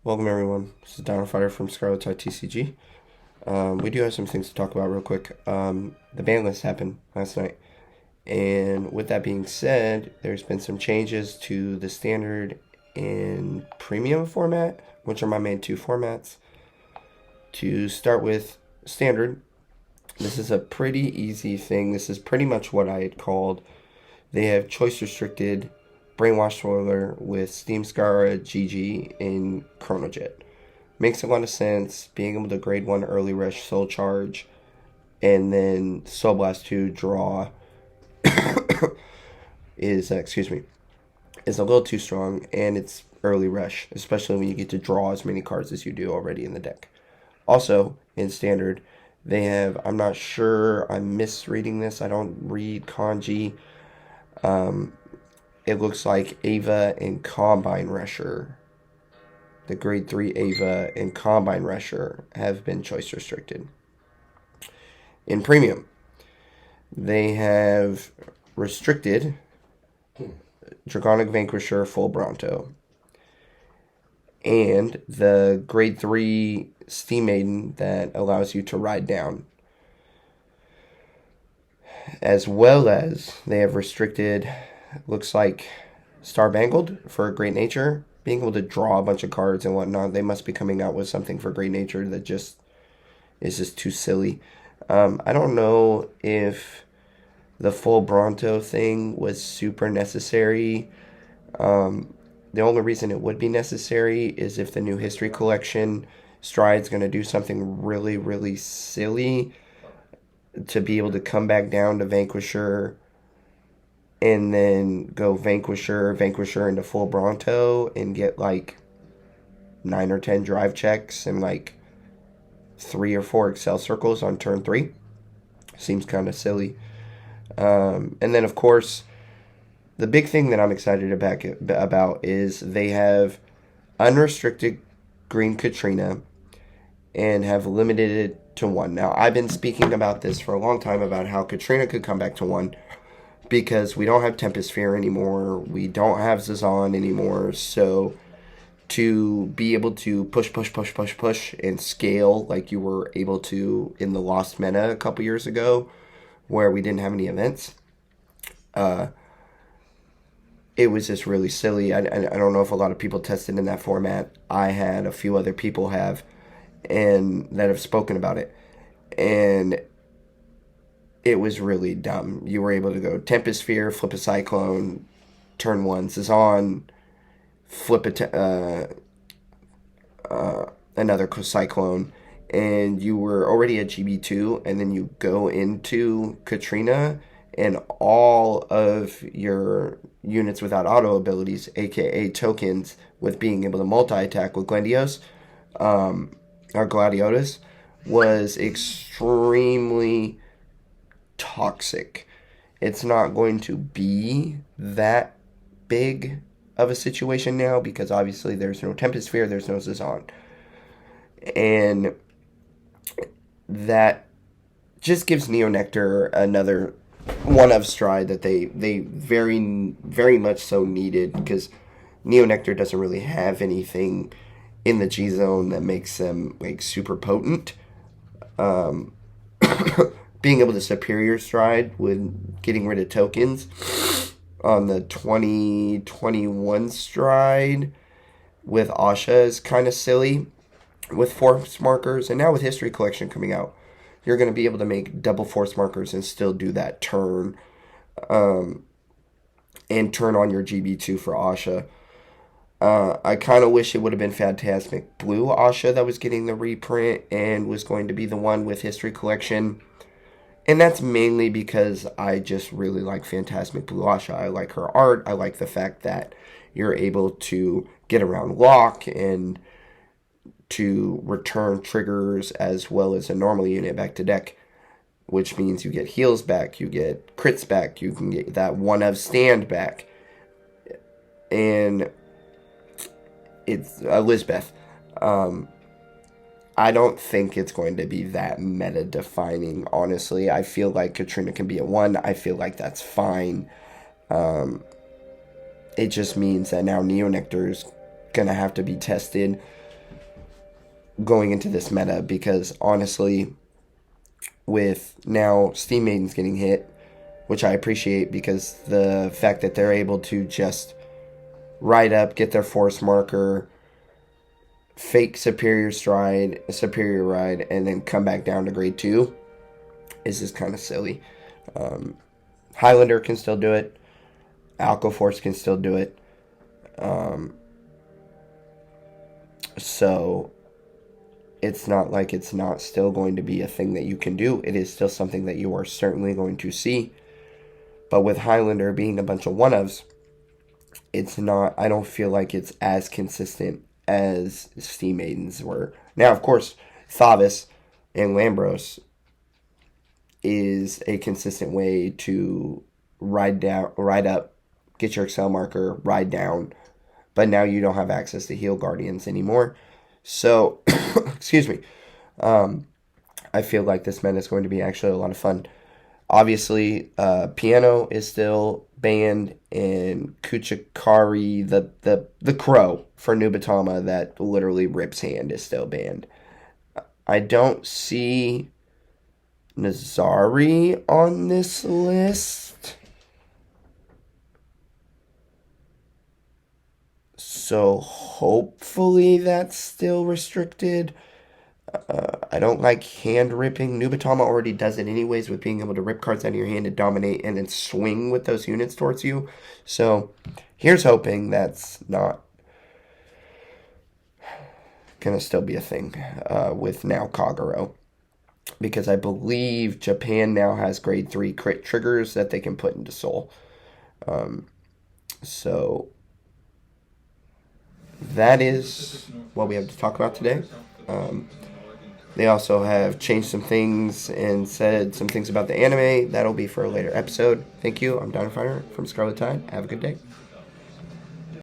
Welcome everyone. This is Dino Fighter from Scarlet Tide TCG. We do have some things to talk about real quick. The Banlist happened last night, and with that being said, there's been some changes to the standard and premium format, which are my main two formats. To start with standard, this is a pretty easy thing. This is pretty much what I had called. They have choice restricted Brainwash Spoiler with Steam Scara, GG, and Chronojet. Makes a lot of sense. Being able to grade 1 early rush Soul Charge and then Soul Blast 2 draw is is a little too strong, and it's early rush, especially when you get to draw as many cards as you do already in the deck. Also, in standard, they have, I'm not sure, I'm misreading this, I don't read kanji. It looks like Ava and Combine Rusher, the grade 3 Ava and Combine Rusher, have been choice restricted. In premium, they have restricted Draconic Vanquisher Full Bronto and the grade 3 Steam Maiden that allows you to ride down. As well as they have restricted, looks like Star Bangled for Great Nature. Being able to draw a bunch of cards and whatnot, they must be coming out with something for Great Nature that just is just too silly. I don't know if the full Bronto thing was super necessary. The only reason it would be necessary is if the new history collection Stride's going to do something really, really silly to be able to come back down to Vanquisher and then go Vanquisher into full Bronto and get like 9 or 10 drive checks and like 3 or 4 Excel circles on turn 3. Seems kind of silly. And then, of course, the big thing that I'm excited about is they have unrestricted Green Katrina and have limited it to 1. Now, I've been speaking about this for a long time about how Katrina could come back to 1 because we don't have Tempest Fear anymore. We don't have Zazan anymore. So to be able to push and scale like you were able to in the Lost Meta a couple years ago where we didn't have any events, it was just really silly. I don't know if a lot of people tested in that format. I had, a few other people have, and that have spoken about it. And it was really dumb. You were able to go Tempest Fear, flip a Cyclone, turn 1 Zazan, flip another Cyclone, and you were already at GB2, and then you go into Katrina, and all of your units without auto abilities, aka tokens, with being able to multi-attack with Glendios, or Gladiotus, was extremely toxic. It's not going to be that big of a situation now because obviously there's no Tempest Sphere, there's no Zazan. And that just gives Neo Nectar another one of stride that they very, very much so needed because Neo Nectar doesn't really have anything in the G zone that makes them like super potent. Being able to superior stride with getting rid of tokens on the 2021 stride with Asha is kind of silly with force markers, and now with history collection coming out, you're going to be able to make double force markers and still do that turn, and turn on your GB2 for Asha. I kind of wish it would have been Phantasmic Blue Asha that was getting the reprint and was going to be the one with history collection. And that's mainly because I just really like Phantasmic Blue Asha. I like her art. I like the fact that you're able to get around lock and to return triggers as well as a normal unit back to deck, which means you get heals back, you get crits back, you can get that one of stand back. And it's Elizabeth. I don't think it's going to be that meta defining, honestly. I feel like Katrina can be a 1. I feel like that's fine. It just means that now Neo Nectar is going to have to be tested going into this meta, because honestly, with now Steam Maidens getting hit, which I appreciate, because the fact that they're able to just ride up, get their force marker, fake superior ride, and then come back down to grade 2 is just kind of silly. Highlander can still do it. Alcoforce can still do it. So it's not like it's not still going to be a thing that you can do. It is still something that you are certainly going to see. But with Highlander being a bunch of one-ofs, it's not, I don't feel like it's as consistent as Steam Maidens were. Now, of course, Thavis and Lambros is a consistent way to ride up, get your Excel marker, ride down. But now you don't have access to heal guardians anymore. So, excuse me. I feel like this meta is going to be actually a lot of fun. Obviously, Piano is still banned, and Kuchikari, the crow for Nubatama that literally rips hand, is still banned. I don't see Nazari on this list. So hopefully that's still restricted. I don't like hand ripping. Nubatama already does it anyways, with being able to rip cards out of your hand and dominate and then swing with those units towards you. So here's hoping that's not going to still be a thing with now Kagero. Because I believe Japan now has grade 3 crit triggers that they can put into Soul. So that is what we have to talk about today. They also have changed some things and said some things about the anime. That'll be for a later episode. Thank you. I'm Dino Fighter from Scarlet Tide. Have a good day.